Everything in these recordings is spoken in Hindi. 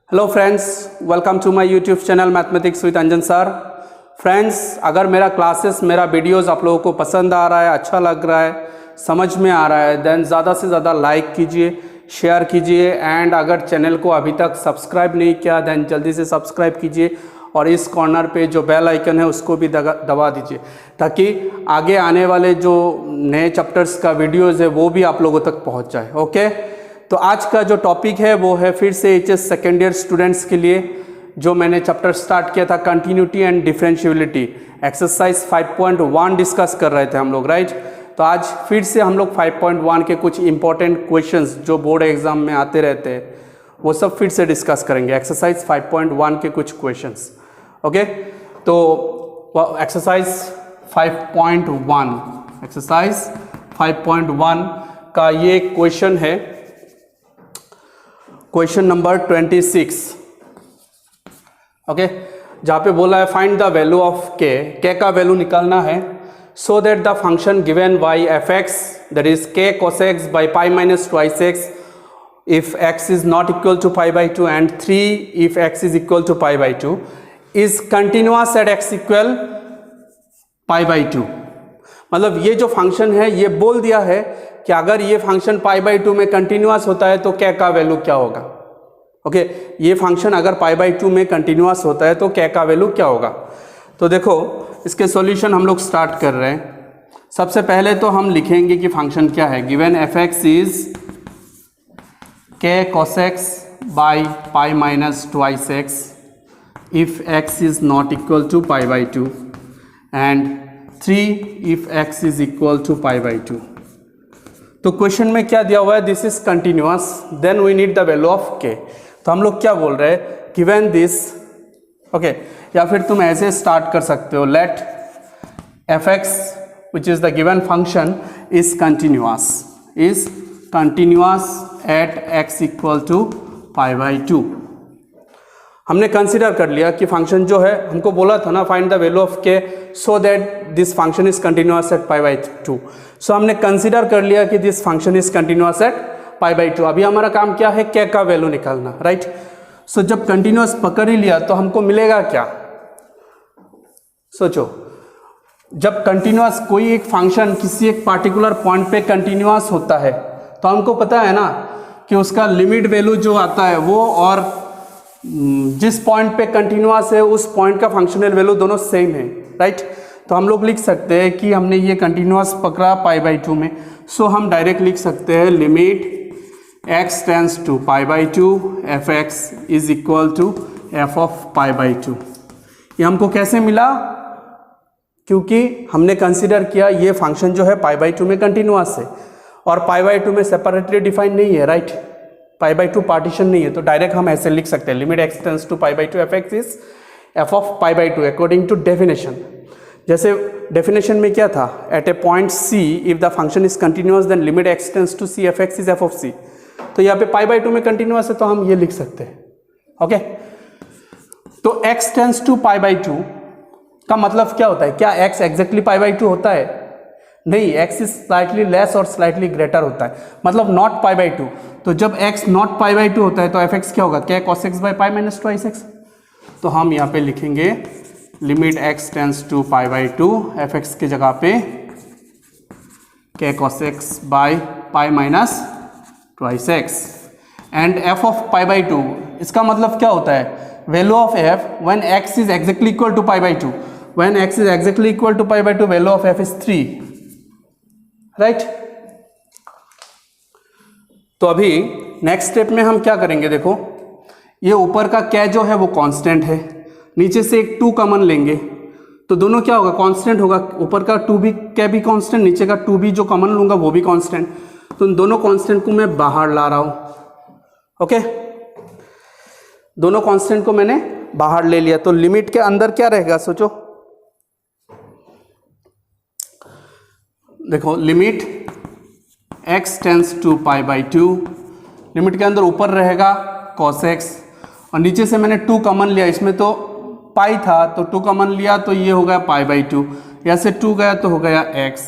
Hello friends, welcome to my YouTube channel mathematics with Anjan sir. Friends, अगर मेरा क्लासेस मेरा वीडियोस आप लोगों को पसंद आ रहा है, अच्छा लग रहा है, समझ में आ रहा है, देन ज़्यादा से ज़्यादा लाइक कीजिए, शेयर कीजिए एंड अगर चैनल को अभी तक सब्सक्राइब नहीं किया देन जल्दी से सब्सक्राइब कीजिए और इस कॉर्नर पे जो बेल आइकन है उसको भी दबा दीजिए ताकि आगे आने वाले जो नए चैप्टर्स का वीडियोज़ है वो भी आप लोगों तक पहुँच जाए। ओके, तो आज का जो टॉपिक है वो है फिर से एचएस सेकेंड ईयर स्टूडेंट्स के लिए जो मैंने चैप्टर स्टार्ट किया था, continuity and differentiability, exercise 5.1 discuss कर रहे थे हम लोग, राइट। तो आज फिर से हम लोग 5.1 के कुछ इंपॉर्टेंट क्वेश्चंस जो बोर्ड एग्जाम में आते रहते हैं वो सब फिर से डिस्कस करेंगे। एक्सरसाइज 5.1 के कुछ क्वेश्चंस। ओके, तो एक्सरसाइज 5.1 का ये क्वेश्चन है, क्वेश्चन नंबर 26। ओके, जहाँ पे बोला है फाइंड द वैल्यू ऑफ के का वैल्यू निकालना है so that the function given by F x that is k cos x by pi minus twice x if x is not equal to pi by 2 and 3 if x is equal to pi by 2 is continuous at x equal pi by 2। मतलब ये जो फंक्शन है ये बोल दिया है कि अगर ये फंक्शन पाई बाई 2 में कंटिन्यूअस होता है तो क्या का वैल्यू क्या होगा। ओके, ये फंक्शन अगर पाई बाई 2 में कंटिन्यूअस होता है तो क्या का वैल्यू क्या होगा। तो देखो इसके सॉल्यूशन हम लोग स्टार्ट कर रहे हैं। सबसे पहले तो हम लिखेंगे कि फंक्शन क्या है। Given f x is k cos x by pi minus twice x if x is not equal to pi by 2 and 3 if x is equal to pi by 2। तो क्वेश्चन में क्या दिया हुआ है, this is continuous then we need the value of k. तो हम लोग क्या बोल रहे हैं, गिवन दिस, ओके, या फिर तुम ऐसे स्टार्ट कर सकते हो, let f x which is the given function is continuous at x equal to pi by 2। हमने कंसिडर कर लिया कि फंक्शन जो है, हमको बोला था ना find the value of k so that this function is continuous at pi by 2। So हमने कंसिडर कर लिया कि this function is continuous at pi by 2। अभी हमारा काम क्या है, के का वैल्यू निकालना, राइट। सो जब कंटिन्यूअस पकड़ ही लिया तो हमको मिलेगा क्या, सोचो। जब कंटिन्यूअस कोई एक फंक्शन किसी एक पार्टिकुलर पॉइंट पे कंटिन्यूअस होता है तो हमको पता है ना कि उसका लिमिट वैल्यू जो आता है वो और जिस पॉइंट पे कंटिन्यूअस है उस पॉइंट का फंक्शनल वैल्यू दोनों सेम है, राइट। तो हम लोग लिख सकते हैं कि हमने ये कंटिन्यूअस पकड़ा पाई बाई 2 में, सो हम डायरेक्ट लिख सकते हैं limit x tends to pi by 2 f x is equal to f of pi by 2। ये हमको कैसे मिला, क्योंकि हमने कंसिडर किया ये फंक्शन जो है पाई बाई 2 में कंटिन्यूअस है और पाई बाई 2 में सेपरेटली डिफाइन नहीं है, राइट। पाई बाई 2 पार्टीशन नहीं है, तो डायरेक्ट हम ऐसे लिख सकते हैं limit x tends to pi by 2 f x is f of pi by 2 according to definition. जैसे डेफिनेशन में क्या था, at a point c if the function is continuous then limit x tends to c f x is f of c। तो यहाँ पे पाई बाई 2 में कंटिन्यूअस है तो हम ये लिख सकते हैं। ओके, तो x tends to pi by 2 का मतलब क्या होता है, क्या x एग्जैक्टली पाई बाई 2 होता है, नहीं, x इज स्लाइटली लेस और स्लाइटली ग्रेटर होता है, मतलब नॉट पाई बाई 2। तो जब x नॉट पाई बाई 2 होता है तो एफ एक्स क्या होगा, k cos x by pi minus twice x. तो हम यहाँ पे लिखेंगे limit x tends to pi by 2 f x की जगह पे k cos x by pi minus twice x and f of pi by 2। इसका मतलब क्या होता है, value of f when x is exactly equal to pi by 2, when x is exactly equal to pi by 2 value of f is 3, right. तो अभी नेक्स्ट स्टेप में हम क्या करेंगे, देखो ये ऊपर का क्या जो है वो कांस्टेंट है, नीचे से एक 2 कॉमन लेंगे तो दोनों क्या होगा, कांस्टेंट होगा। ऊपर का 2 भी क्या भी कांस्टेंट, नीचे का 2 भी जो कॉमन लूंगा वो भी कांस्टेंट। तो इन दोनों कांस्टेंट को मैं बाहर ला रहा हूं। ओके, दोनों कांस्टेंट को मैंने बाहर ले लिया तो लिमिट के अंदर क्या रहेगा, सोचो। देखो limit x tends to pi by 2, limit के अंदर ऊपर रहेगा cos x और नीचे से मैंने 2 कॉमन लिया, इसमें तो पाई था तो 2 कॉमन लिया तो ये हो गया पाई बाई 2, यहाँ से 2 गया तो हो गया x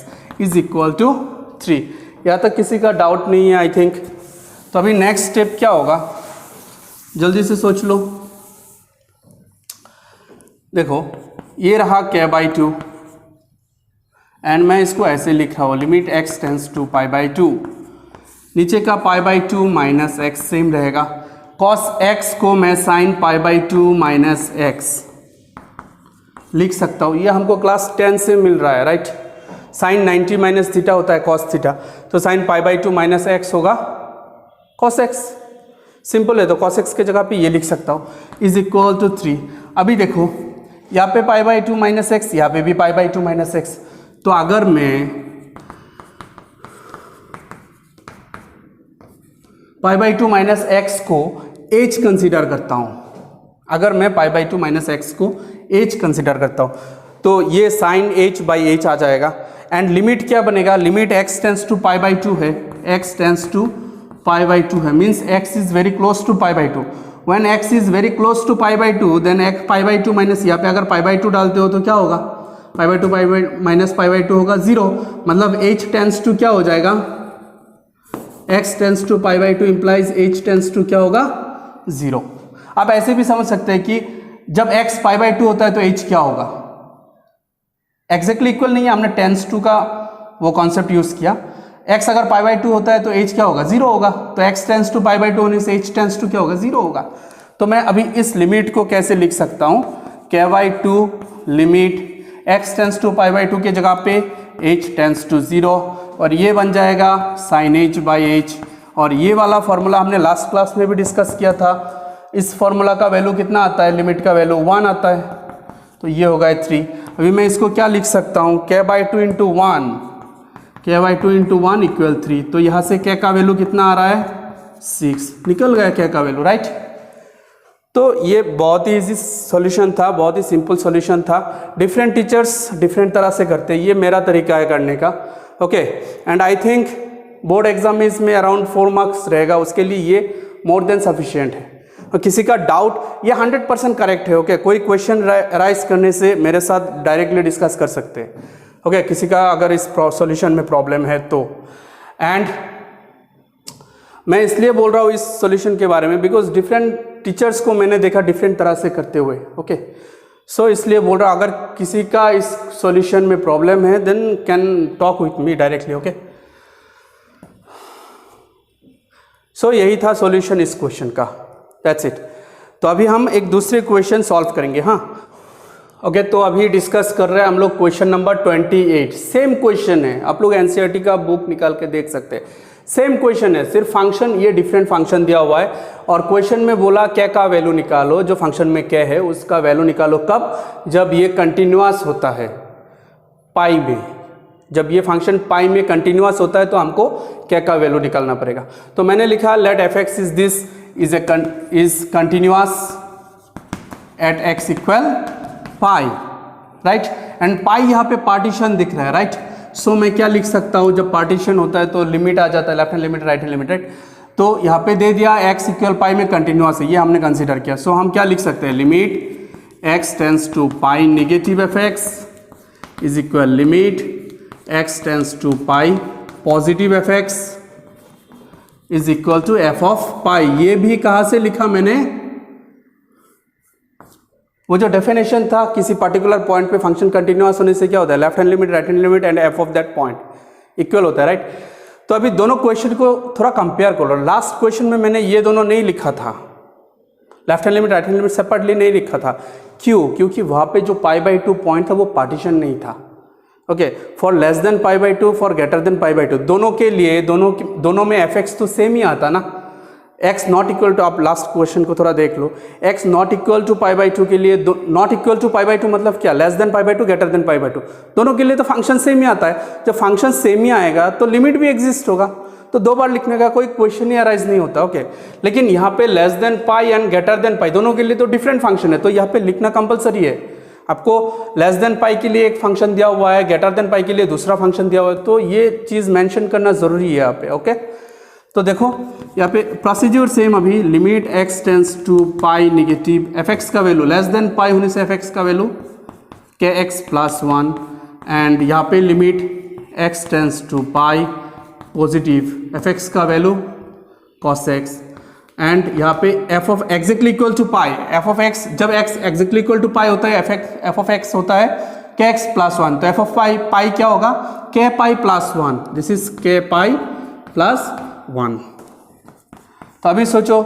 इज इक्वल टू 3। यहाँ तक किसी का डाउट नहीं है आई थिंक। तो अभी नेक्स्ट स्टेप क्या होगा, जल्दी से सोच लो। देखो ये रहा k/2 एंड मैं इसको ऐसे लिख रहा हूँ लिमिट x टेंस टू π/2, नीचे का π/2 माइनस x सेम रहेगा। cos x को मैं sin π/2 माइनस x लिख सकता हूँ, ये हमको क्लास 10 से मिल रहा है राइट। साइन 90 माइनस थीटा होता है cos थीटा, तो साइन π/2 माइनस x होगा cos x, सिंपल है। तो cos x के जगह पे ये लिख सकता हूँ इज इक्वल टू 3। अभी देखो यहाँ पे π/2 माइनस एक्स, यहाँ पे भी π/2 माइनस एक्स, तो अगर मैं π/2 माइनस एक्स को h कंसीडर करता हूँ, अगर मैं π/2 माइनस एक्स को h कंसीडर करता हूँ तो ये साइन h/h आ जाएगा एंड लिमिट क्या बनेगा, लिमिट x टेंस टू π/2 है, x टेंस टू π/2 है, means x is very close to π/2। When x is very close to π/2 then π/2 minus, यहाँ पे अगर π/2 डालते हो तो क्या होगा, π/2 माइनस π/2 होगा 0, मतलब h टेंस टू क्या हो जाएगा, x tends to π/2 implies h tends to क्या होगा 0। आप ऐसे भी समझ सकते हैं कि जब x π/2 होता है तो h क्या होगा, एग्जैक्टली इक्वल नहीं है, हमने टेंस टू का वो कॉन्सेप्ट यूज किया। x अगर π/2 होता है तो h क्या होगा 0 होगा, तो x टेंस टू π/2 होने से h टेंस टू क्या होगा 0 होगा। तो मैं अभी इस लिमिट को कैसे लिख सकता हूँ, k/2 limit x tends to π/2 के जगह पे h टेंस टू 0 और ये बन जाएगा साइन h/h। और ये वाला फॉर्मूला हमने लास्ट क्लास में भी डिस्कस किया था, इस फॉर्मूला का वैल्यू कितना आता है, लिमिट का वैल्यू 1 आता है, तो ये होगा 3। अभी मैं इसको क्या लिख सकता हूँ, k/2 into 1, k/2 into 1 equal 3, तो यहाँ से k का वैल्यू कितना आ रहा है 6, निकल गया k का वैल्यू राइट। तो ये बहुत ही इजी सॉल्यूशन था, बहुत ही सिंपल सॉल्यूशन था। डिफरेंट टीचर्स डिफरेंट तरह से करते हैं, ये मेरा तरीका है करने का। Okay and I think board exam में इसमें अराउंड 4 मार्क्स रहेगा, उसके लिए ये मोर देन सफिशिएंट है। और किसी का डाउट ये 100% करेक्ट है। ओके कोई क्वेश्चन राइज करने से मेरे साथ डायरेक्टली डिस्कस कर सकते हैं। ओके किसी का अगर इस सॉल्यूशन में प्रॉब्लम है तो, एंड मैं इसलिए बोल रहा हूँ इस सॉल्यूशन के बारे में बिकॉज डिफरेंट टीचर्स को मैंने देखा डिफरेंट तरह से करते हुए। ओके सो इसलिए बोल रहा हूँ अगर किसी का इस सॉल्यूशन में प्रॉब्लम है then can talk with me directly. Okay so यही था सॉल्यूशन इस क्वेश्चन का, दैट्स इट। तो अभी हम एक दूसरे क्वेश्चन सॉल्व करेंगे। हाँ ओके तो अभी डिस्कस कर रहे हैं हम लोग क्वेश्चन नंबर 28। सेम क्वेश्चन है, आप लोग एनसीईआरटी का बुक निकाल के देख सकते हैं, सेम क्वेश्चन है, सिर्फ फंक्शन ये डिफरेंट फंक्शन दिया हुआ है और क्वेश्चन में बोला क्या का वैल्यू निकालो, जो फंक्शन में क्या है उसका वैल्यू निकालो कब, जब ये कंटिन्यूअस होता है पाई में, जब ये फंक्शन पाई में कंटिन्यूअस होता है तो हमको क्या का वैल्यू निकालना पड़ेगा। तो मैंने लिखा let f(x) is this is continuous at x equal pi right, and pi यहाँ पे पार्टीशन दिख रहा है राइट। सो मैं क्या लिख सकता हूँ, जब पार्टीशन होता है तो लिमिट आ जाता है, left hand limit right hand limit right. तो यहाँ पे दे दिया x इक्वल पाई में कंटिन्यूअस है, ये हमने कंसीडर किया। सो हम क्या लिख सकते हैं, limit x tends to pi negative f(x) is equal limit x tends to pi positive f(x) is equal to f of pi. ये भी कहाँ से लिखा मैंने, वो जो डेफिनेशन था किसी पर्टिकुलर पॉइंट पे फंक्शन कंटिन्यूअस होने से क्या होता है, left hand limit right hand limit and f of that point equal होता है राइट। तो अभी दोनों क्वेश्चन को थोड़ा कंपेयर करो। लास्ट क्वेश्चन में मैंने ये दोनों नहीं लिखा था, left hand limit right hand limit separately नहीं लिखा था। क्यों, क्योंकि वहाँ पे जो π/2 पॉइंट था वो पार्टीशन नहीं था। Okay for less than π/2 for greater than π/2 दोनों के लिए दोनों में f(x) तो सेम ही आता ना। x नॉट इक्वल टू, आप लास्ट क्वेश्चन को थोड़ा देख लो, x नॉट इक्वल टू π/2 के लिए नॉट इक्वल टू π/2 मतलब क्या, लेस देन π/2 ग्रेटर देन π/2 दोनों के लिए तो फंक्शन सेम ही आता है। जब फंक्शन सेम ही आएगा तो लिमिट भी एग्जिस्ट होगा, तो 2 बार लिखने का कोई क्वेश्चन ही अराइज नहीं होता। ओके लेकिन यहाँ पे less than pi and greater than pi दोनों के लिए तो डिफरेंट फंक्शन है, तो यहाँ पे लिखना कंपलसरी है। आपको लेस देन पाई के लिए एक फंक्शन दिया हुआ है, ग्रेटर देन पाई के लिए दूसरा फंक्शन दिया हुआ है, तो ये चीज़ मेंशन करना जरूरी है यहाँ पे। ओके तो देखो यहाँ पे प्रोसीजर सेम, अभी limit x tends to pi negative f(x) का वैल्यू लेस देन पाई होने से f(x) का वैल्यू kx प्लस 1 एंड यहाँ पे limit x tends to pi positive f(x) का वैल्यू cos x। एंड यहाँ पे f of exactly equal to pi, f of x जब x exactly equal to pi होता है, एफ ऑफ एक्स होता है के एक्स प्लस वन, तो एफ ऑफ पाई क्या होगा, k pi plus one, this is k pi plus one. तो अभी सोचो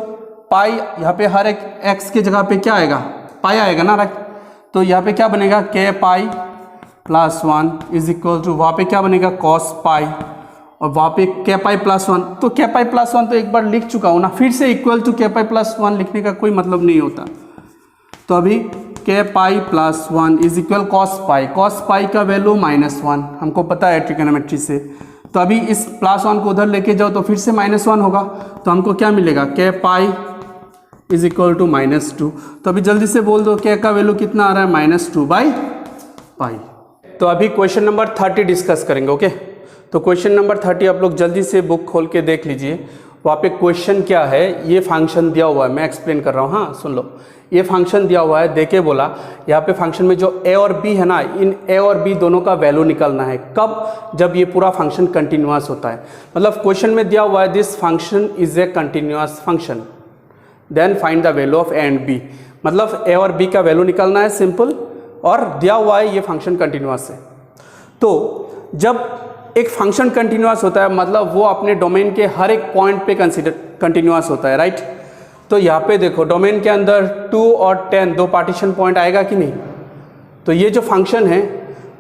पाई यहाँ पे हर एक एक्स की जगह पे क्या आएगा, पाई आएगा ना, राइट। तो यहाँ पे क्या बनेगा, k pi plus one is equal to, वहाँ पे क्या बनेगा, कॉस पाई, और वहाँ पे के पाई प्लस वन। तो के पाई प्लस वन तो एक बार लिख चुका हूँ ना, फिर से इक्वल टू के पाई प्लस वन लिखने का कोई मतलब नहीं होता। तो अभी के pi plus one is equal cos pi का वैल्यू -1, हमको पता है ट्रिग्नोमेट्री से। तो अभी इस प्लस वन को उधर लेके जाओ तो फिर से -1 होगा, तो हमको क्या मिलेगा, के पाई इज इक्वल टू -2। तो अभी जल्दी से बोल दो के का वैल्यू कितना आ रहा है, -2/पाई। तो अभी क्वेश्चन नंबर 30 डिस्कस करेंगे, ओके। तो क्वेश्चन नंबर 30 आप लोग जल्दी से बुक खोल के देख लीजिए, वहाँ पे क्वेश्चन क्या है, ये फंक्शन दिया हुआ है, मैं एक्सप्लेन कर रहा हूँ, हाँ सुन लो। ये फंक्शन दिया हुआ है, देखे बोला यहाँ पे फंक्शन में जो a और b है ना, इन a और b दोनों का वैल्यू निकालना है, कब, जब ये पूरा फंक्शन कंटिन्यूअस होता है। मतलब क्वेश्चन में दिया हुआ है this function is a continuous function, then find the value of a and b, मतलब a और b का वैल्यू निकालना है, सिंपल, और दिया हुआ है ये फंक्शन कंटिन्यूअस है। तो जब एक फंक्शन कंटिन्यूअस होता है मतलब वो अपने डोमेन के हर एक पॉइंट पे कंटिन्यूअस होता है, राइट। तो यहाँ पे देखो डोमेन के अंदर 2 और 10 दो पार्टीशन पॉइंट आएगा कि नहीं। तो ये जो फंक्शन है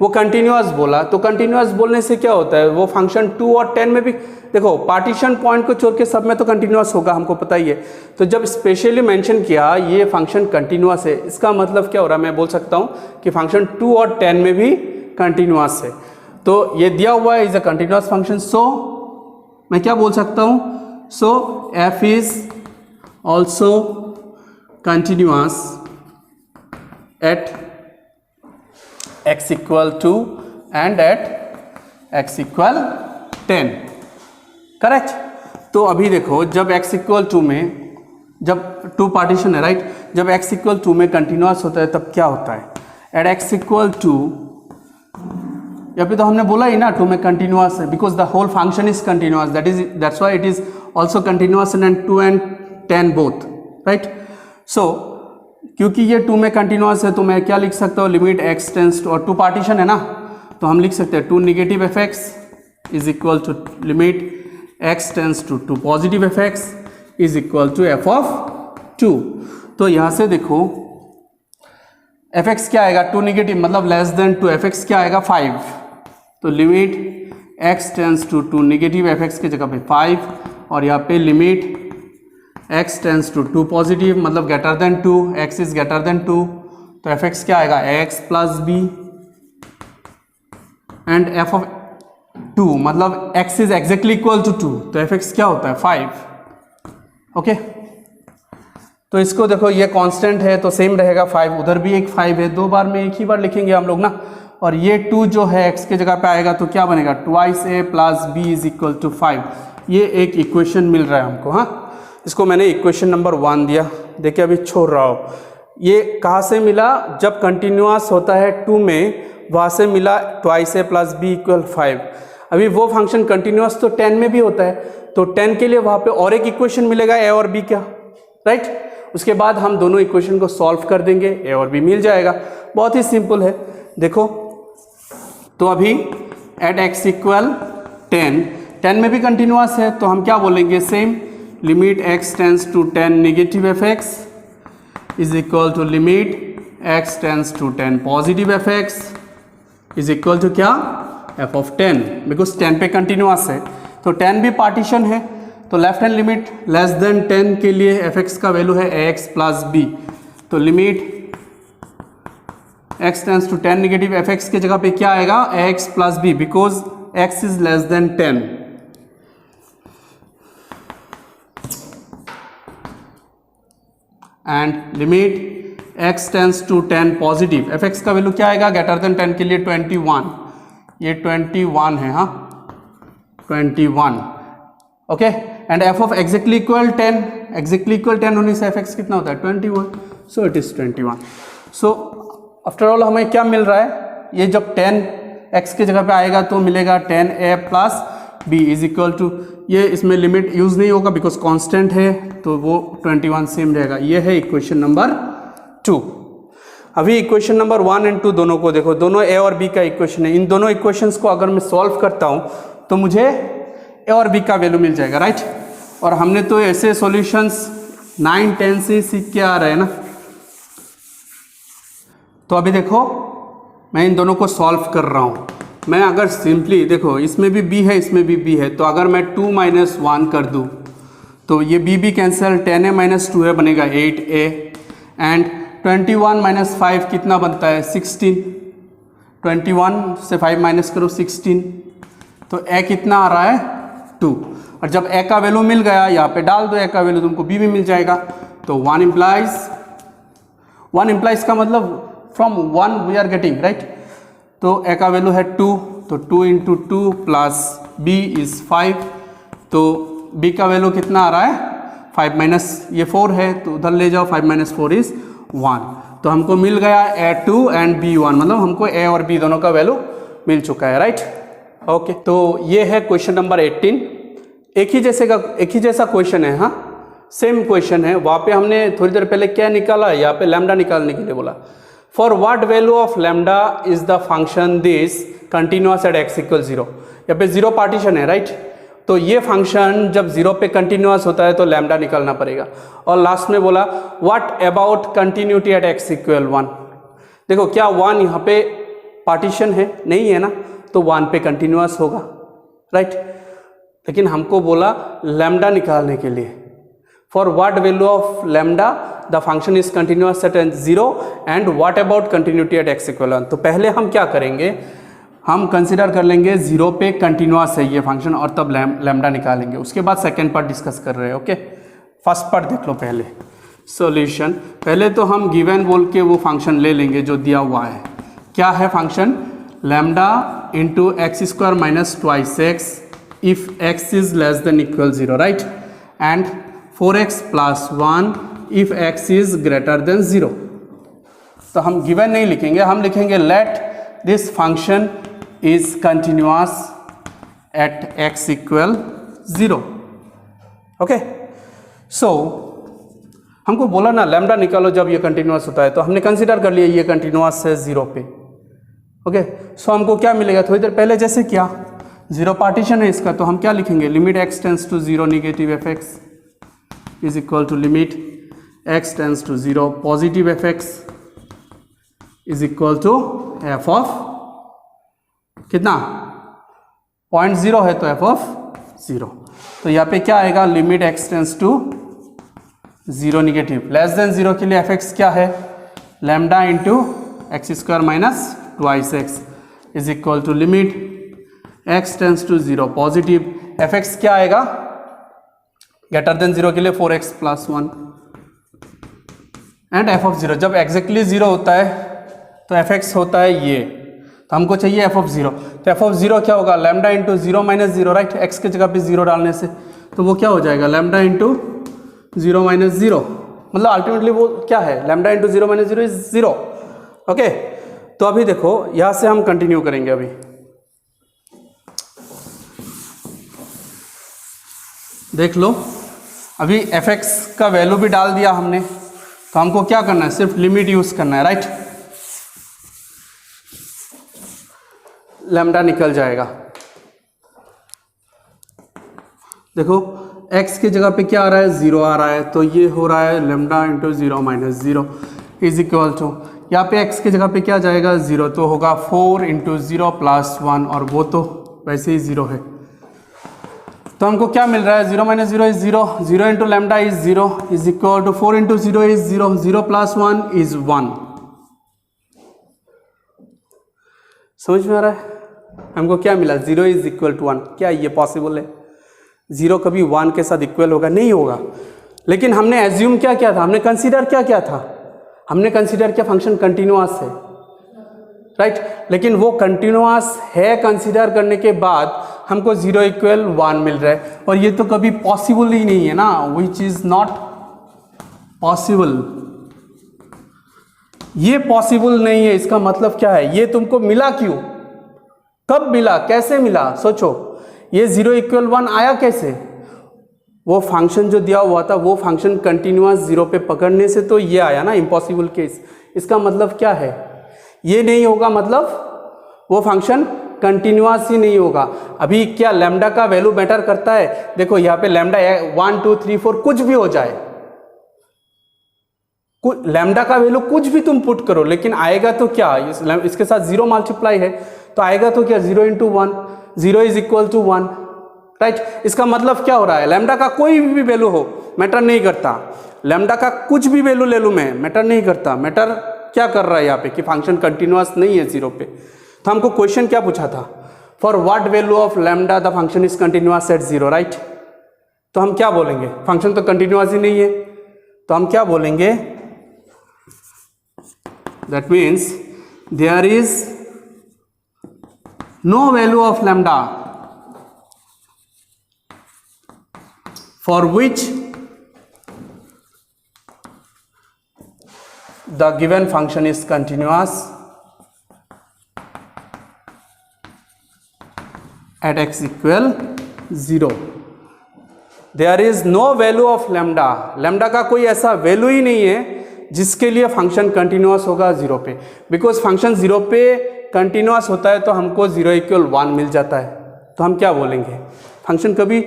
वो कंटिन्यूअस बोला, तो कंटिन्यूअस बोलने से क्या होता है, वो फंक्शन 2 और 10 में भी देखो पार्टीशन पॉइंट को छोड़ के सब में तो कंटिन्यूअस होगा, हमको पता ही है। तो जब स्पेशली मेंशन किया ये फंक्शन कंटिन्यूअस है, इसका मतलब क्या हो रहा है, मैं बोल सकता हूँ कि फंक्शन 2 और 10 में भी कंटिन्यूअस है। तो ये दिया हुआ है is a continuous function, so मैं क्या बोल सकता हूँ, so F is also continuous at x equal to and at x equal 10, correct. तो अभी देखो जब x इक्वल 2 में, जब 2 पार्टीशन है, राइट, जब x इक्वल 2 में कंटिन्यूअस होता है तब क्या होता है, एट x इक्वल 2, यहाँ पे तो हमने बोला ही ना 2 में कंटिन्यूअस है, because the whole function is continuous, that's why it is also continuous in 2 and 10 both, right. So क्योंकि ये 2 में कंटिन्यूअस है तो मैं क्या लिख सकता हूँ, लिमिट x टेंस टू, और 2 पार्टीशन है ना, तो हम लिख सकते हैं 2 negative fx is equal to limit x tends to 2 positive fx is equal to f of 2। तो यहाँ से देखो fx क्या आएगा, 2 नेगेटिव मतलब लेस देन 2, fx क्या आएगा 5, तो limit x tends to 2 negative fx के जगह पे 5, और यहाँ पे limit x tends to 2 positive मतलब greater than 2, x is greater than 2, तो fx क्या आएगा x plus b, and f of 2 मतलब x is exactly equal to 2, तो fx क्या होता है 5, ओके। तो इसको देखो ये कांस्टेंट है तो सेम रहेगा 5, उधर भी एक 5 है, 2 बार में एक ही बार लिखेंगे हम लोग ना, और ये 2 जो है x के जगह पे आएगा तो क्या बनेगा, 2a plus b is equal to 5। ये एक इक्वेशन मिल रहा है हमको, हाँ, इसको मैंने इक्वेशन नंबर 1 दिया, देखिए अभी छोड़ रहा हो। ये कहाँ से मिला, जब कंटिन्यूअस होता है 2 में, वहाँ से मिला 2a प्लस b इक्वल 5। अभी वो फंक्शन कंटिन्यूअस तो 10 में भी होता है, तो 10 के लिए वहाँ पे और एक इक्वेशन मिलेगा a और b का, राइट। उसके बाद हम दोनों इक्वेशन को सॉल्व कर देंगे, a और b मिल जाएगा, बहुत ही सिंपल है। देखो तो अभी एट x इक्वल 10 में भी कंटिन्यूअस है, तो हम क्या बोलेंगे, same limit x tends to 10 negative fx is equal to limit x tends to 10 positive fx is equal to क्या, f ऑफ 10, बिकॉज 10 पे कंटिन्यूअस है, तो 10 भी पार्टीशन है, तो left hand limit less than 10 के लिए fx का वैल्यू है ax प्लस b, तो limit x tends to 10 negative fx के जगह पे क्या आएगा, ax plus b, because x is less than 10, and limit x tends to 10 positive, fx का वैल्यू क्या आएगा, ग्रेटर देन 10 के लिए 21, ये 21 है, हाँ 21, okay. And f of exactly equal 10 होने से fx कितना होता है 21, so it is 21। So after all हमें क्या मिल रहा है, ये जब 10 x के जगह पे आएगा तो मिलेगा 10a plus b is equal to, ये इसमें लिमिट यूज़ नहीं होगा बिकॉज कांस्टेंट है, तो वो 21 सेम रहेगा। ये है इक्वेशन नंबर 2। अभी इक्वेशन नंबर 1 एंड 2 दोनों को देखो, दोनों a और b का इक्वेशन है। इन दोनों इक्वेशंस को अगर मैं सॉल्व करता हूँ तो मुझे a और b का वैल्यू मिल जाएगा, राइट। और हमने तो ऐसे सॉल्यूशंस 9, 10 से सीख के आ रहे हैं ना। तो अभी देखो मैं इन दोनों को सॉल्व कर रहा हूँ। मैं अगर सिंपली देखो, इसमें भी b है, इसमें भी b है, तो अगर मैं 2 - 1 कर दूँ तो ये b कैंसिल, 10a - 2a बनेगा 8a, एंड 21 - 5 कितना बनता है 16। 21 से 5 माइनस करो 16, तो a कितना आ रहा है 2। और जब a का वैल्यू मिल गया, यहाँ पे डाल दो a का वैल्यू, तुमको b भी मिल जाएगा। तो 1 इम्प्लाइज का मतलब from 1 we are getting, right. तो a का वैल्यू है 2, तो 2 × 2 प्लस b इज़ 5, तो b का वैल्यू कितना आ रहा है 5 माइनस ये 4 है, तो उधर ले जाओ, 5 - 4 इज़ 1। तो हमको मिल गया a2 एंड b1, मतलब हमको a और b दोनों का वैल्यू मिल चुका है, राइट। ओके, तो ये है क्वेश्चन नंबर 18। एक ही जैसा क्वेश्चन है, हाँ सेम क्वेश्चन है। वहाँ पे हमने थोड़ी देर पहले क्या निकाला, यहाँ पे लैम्डा निकालने के लिए बोला। For what value of lambda is the function this continuous at x = 0। यहाँ पे 0 पार्टीशन है, राइट। तो ये फंक्शन जब 0 पे कंटिन्यूअस होता है तो लैम्डा निकालना पड़ेगा। और लास्ट में बोला what about continuity at x = 1। देखो क्या 1 यहाँ पे पार्टीशन है, नहीं है ना, तो 1 पे कंटिन्यूअस होगा, राइट। लेकिन हमको बोला लैम्डा निकालने के लिए, for what value of lambda the function is continuous eight 0 and what about continuity at x = 1। तो पहले हम क्या करेंगे, हम कंसिडर कर लेंगे 0 पे कंटिन्यूअस है ये फंक्शन, और तब लैम्डा निकालेंगे। उसके बाद सेकेंड पार्ट डिस्कस कर रहे हैं। ओके, फर्स्ट पार्ट देख लो पहले। सॉल्यूशन, पहले तो हम गिवन बोल के वो फंक्शन ले लेंगे जो दिया हुआ है। क्या है function, lambda into x² - 2x if x is less than equal 0, right, and 4x + 1 if x is greater than 0। तो हम गिवन नहीं लिखेंगे, हम लिखेंगे let this function is continuous at x = 0। Okay, so हमको बोला ना लैम्डा निकालो जब ये कंटिन्यूअस होता है, तो हमने कंसिडर कर लिया ये कंटिन्यूअस है 0 पे। ओके, सो हमको क्या मिलेगा, थोड़ी देर पहले जैसे क्या 0 पार्टीशन है इसका, तो हम क्या लिखेंगे, limit x tends to 0 negative fx is equal to limit x tends to 0 positive fx is equal to f of कितना 0.0 है, तो f ऑफ 0। तो यहाँ पे क्या आएगा, limit x tends to 0 negative, less than 0 के लिए fx क्या है, lambda into x² - 2x is equal to limit x tends to 0 positive, fx क्या आएगा, ग्रेटर देन 0 के लिए 4x + 1 एंड f ऑफ 0। जब एग्जैक्टली 0 होता है तो fx होता है ये, तो हमको चाहिए f ऑफ 0। तो f ऑफ 0 क्या होगा, लैम्डा इंटू 0 - 0, राइट, x के जगह पे 0 डालने से, तो वो क्या हो जाएगा, लैम्डा इंटू 0 - 0, मतलब अल्टीमेटली वो क्या है, लैम्डा इंटू 0 - 0 इज 0। ओके, तो अभी देखो यहाँ से हम कंटिन्यू करेंगे। अभी देख लो, अभी fx का वैल्यू भी डाल दिया हमने, तो हमको क्या करना है, सिर्फ लिमिट यूज करना है, राइट। लैम्डा निकल जाएगा। देखो x की जगह पे क्या आ रहा है, 0 आ रहा है, तो ये हो रहा है lambda into 0 - 0 is equal to, यहाँ पे x की जगह पे क्या जाएगा 0, तो होगा 4 × 0 + 1, और वो तो वैसे ही 0 है। तो हमको क्या मिल रहा है, 0 - 0 is 0, 0 into lambda is 0 is equal to 4 × 0 is 0, 0 + 1 is 1। समझ में आ रहा है, हमको क्या मिला, 0 इज इक्वल टू 1। क्या ये पॉसिबल है, 0 कभी 1 के साथ इक्वल होगा, नहीं होगा। लेकिन हमने एज्यूम क्या किया था, हमने कंसीडर क्या किया था, हमने कंसीडर किया फंक्शन कंटिन्यूअस है, राइट। लेकिन वो कंटिन्यूअस है कंसीडर करने के बाद हमको 0 = 1 मिल रहा है, और ये तो कभी पॉसिबल ही नहीं है ना, विच इज नॉट पॉसिबल। ये पॉसिबल नहीं है, इसका मतलब क्या है, ये तुमको मिला क्यों, कब मिला, कैसे मिला, सोचो। ये 0 इक्वल 1 आया कैसे? वो फंक्शन जो दिया हुआ था वो फंक्शन कंटिन्यूअस 0 पे पकड़ने से तो ये आया ना, इम्पॉसिबल केस। इसका मतलब क्या है? ये नहीं होगा, मतलब वो फंक्शन कंटिन्यूअस ही नहीं होगा। अभी क्या लैम्डा का वैल्यू मैटर करता है? देखो यहाँ पे लैम्डा 1 2 3 4 कुछ भी हो जाए, लैम्डा का वैल्यू कुछ भी तुम पुट करो, लेकिन आएगा तो क्या, इसके साथ 0 मल्टीप्लाई है तो आएगा तो क्या 0 into 1, 0 is equal to 1, right. इसका मतलब क्या हो रहा है? लैम्डा का कोई भी वैल्यू हो मैटर नहीं करता, लैम्डा का कुछ भी वैल्यू ले लूँ मैं मैटर नहीं करता। मैटर क्या कर रहा है यहाँ पे कि फंक्शन कंटिन्यूअस नहीं है 0 पे। तो हमको क्वेश्चन क्या पूछा था? For what value of lambda the function is continuous eight 0, right. तो हम क्या बोलेंगे? फंक्शन तो कंटिन्यूअस ही नहीं है, तो हम क्या बोलेंगे? That means there is no value of lambda for which the given function is continuous at x equal 0. There is no value of lambda. Lambda का कोई ऐसा वैल्यू ही नहीं है जिसके लिए फंक्शन कंटिन्यूअस होगा 0 पे। बिकॉज फंक्शन 0 पे कंटिन्यूअस होता है तो हमको 0 इक्वल 1 मिल जाता है। तो हम क्या बोलेंगे? फंक्शन कभी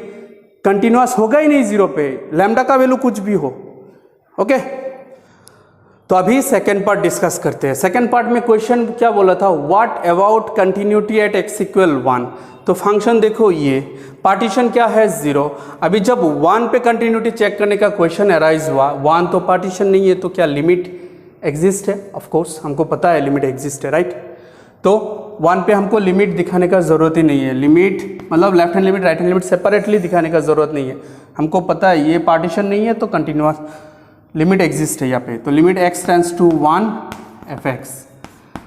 कंटिन्यूअस होगा ही नहीं 0 पे, लैम्डा का वैल्यू कुछ भी हो। ओके, तो अभी सेकेंड पार्ट डिस्कस करते हैं। सेकेंड पार्ट में क्वेश्चन क्या बोला था? What about continuity at x equal 1। तो फंक्शन देखो, ये पार्टीशन क्या है 0। अभी जब 1 पे कंटिन्यूटी चेक करने का क्वेश्चन अराइज हुआ, 1 तो पार्टीशन नहीं है, तो क्या लिमिट एग्जिस्ट है? ऑफ कोर्स हमको पता है लिमिट एग्जिस्ट है, राइट। तो 1 पे हमको लिमिट दिखाने का ज़रूरत ही नहीं है। लिमिट मतलब left hand limit right hand limit separately दिखाने का ज़रूरत नहीं है। हमको पता है ये पार्टीशन नहीं है तो कंटिन्यूअस लिमिट एग्जिस्ट है यहाँ पे। तो limit x tends to 1 fx।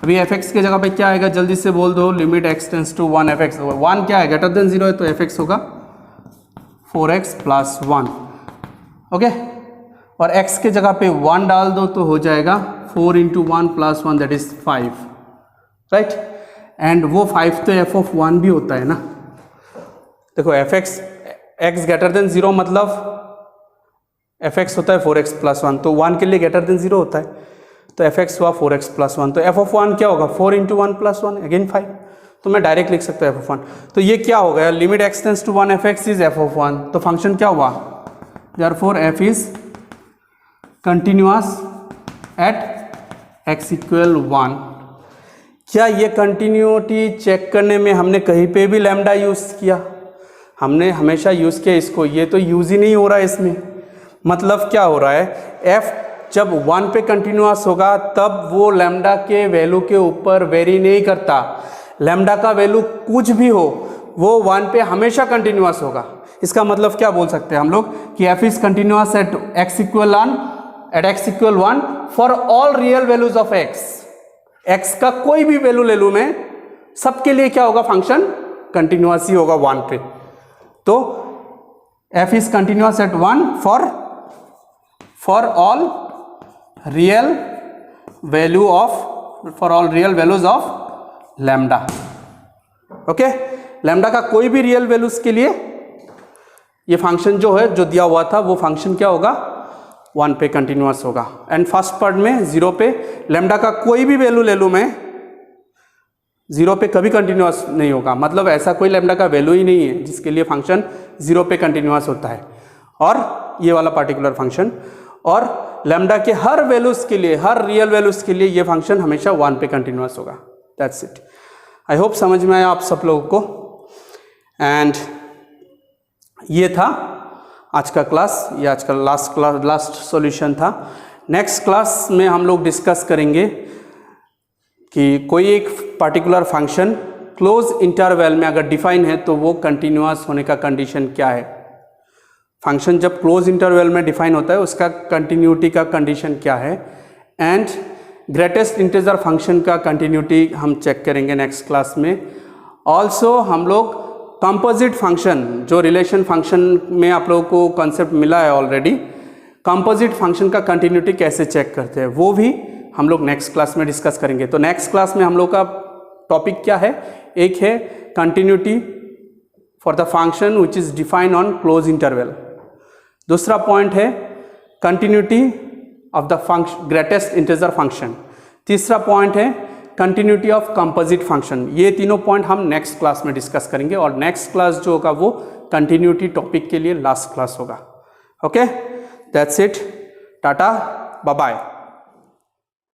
अभी fx के जगह पे क्या आएगा? जल्दी से बोल दो। Limit x tends to 1 fx। 1 क्या है? ग्रेटर देन 0 है, तो fx होगा 4x प्लस 1। ओके, और x के जगह पे 1 डाल दो तो हो जाएगा 4 into 1 plus 1 that is 5, right. And वो 5 तो f ऑफ 1 भी होता है ना। देखो fx x ग्रेटर देन 0 मतलब fx होता है 4x प्लस 1, तो 1 के लिए ग्रेटर देन 0 होता है, तो fx हुआ 4x प्लस 1। तो f ऑफ 1 क्या होगा? 4 इंटू 1 प्लस 1 अगेन 5। तो मैं डायरेक्ट लिख सकता हूँ f ऑफ 1। तो ये क्या हो गया? Limit x tends to 1 fx is f of 1। तो फंक्शन क्या हुआ? Therefore f is continuous at x equal 1। क्या ये कंटिन्यूटी चेक करने में हमने कहीं पे भी लैम्डा यूज़ किया? हमने हमेशा यूज़ किया इसको, ये तो यूज़ ही नहीं हो रहा है इसमें। मतलब क्या हो रहा है? f जब 1 पे कंटिन्यूअस होगा तब वो लैम्डा के वैल्यू के ऊपर वेरी नहीं करता। लैम्डा का वैल्यू कुछ भी हो वो 1 पे हमेशा कंटिन्यूअस होगा। इसका मतलब क्या बोल सकते हैं हम लोग कि f is continuous at x equal 1 for all real values of x का कोई भी वैल्यू ले लूँ मैं, सबके लिए क्या होगा? फंक्शन कंटिन्यूअस ही होगा 1 पे। तो f is continuous eight 1 for all real values of lambda. Okay, lambda का कोई भी रियल वैल्यूज के लिए ये फंक्शन जो है, जो दिया हुआ था, वो फंक्शन क्या होगा? 1 पे कंटिन्यूअस होगा। एंड फर्स्ट पार्ट में 0 पे लैम्डा का कोई भी वैल्यू ले लूँ मैं, 0 पे कभी कंटिन्यूअस नहीं होगा। मतलब ऐसा कोई लैम्डा का वैल्यू ही नहीं है जिसके लिए फंक्शन 0 पे कंटिन्यूअस होता है। और ये वाला पार्टिकुलर फंक्शन, और लैम्डा के हर वैल्यूज के लिए, हर रियल वैल्यूज के लिए ये फंक्शन हमेशा 1 पे कंटिन्यूअस होगा। That's it. आई होप समझ में आया आप सब लोगों को। एंड ये था आज का क्लास, ये आज का लास्ट सॉल्यूशन था। नेक्स्ट क्लास में हम लोग डिस्कस करेंगे कि कोई एक पार्टिकुलर फंक्शन क्लोज इंटरवल में अगर डिफाइन है तो वो कंटिन्यूअस होने का कंडीशन क्या है। फंक्शन जब क्लोज इंटरवल में डिफाइन होता है उसका कंटिन्यूटी का कंडीशन क्या है। एंड ग्रेटेस्ट इंटीजर फंक्शन का कंटिन्यूटी हम चेक करेंगे नेक्स्ट क्लास में। ऑल्सो हम लोग कंपोजिट फंक्शन, जो रिलेशन फंक्शन में आप लोगों को कॉन्सेप्ट मिला है ऑलरेडी, कंपोजिट फंक्शन का कंटिन्यूटी कैसे चेक करते हैं वो भी हम लोग नेक्स्ट क्लास में डिस्कस करेंगे। तो नेक्स्ट क्लास में हम लोग का टॉपिक क्या है? एक है continuity for the function which is defined on close interval. दूसरा पॉइंट है continuity of the function greatest integer function. तीसरा पॉइंट है कंटिन्यूटी ऑफ कंपोजिट फंक्शन। ये तीनों पॉइंट हम नेक्स्ट क्लास में डिस्कस करेंगे और नेक्स्ट क्लास जो होगा वो कंटिन्यूटी टॉपिक के लिए लास्ट क्लास होगा। Okay, that's it, tata, bye bye.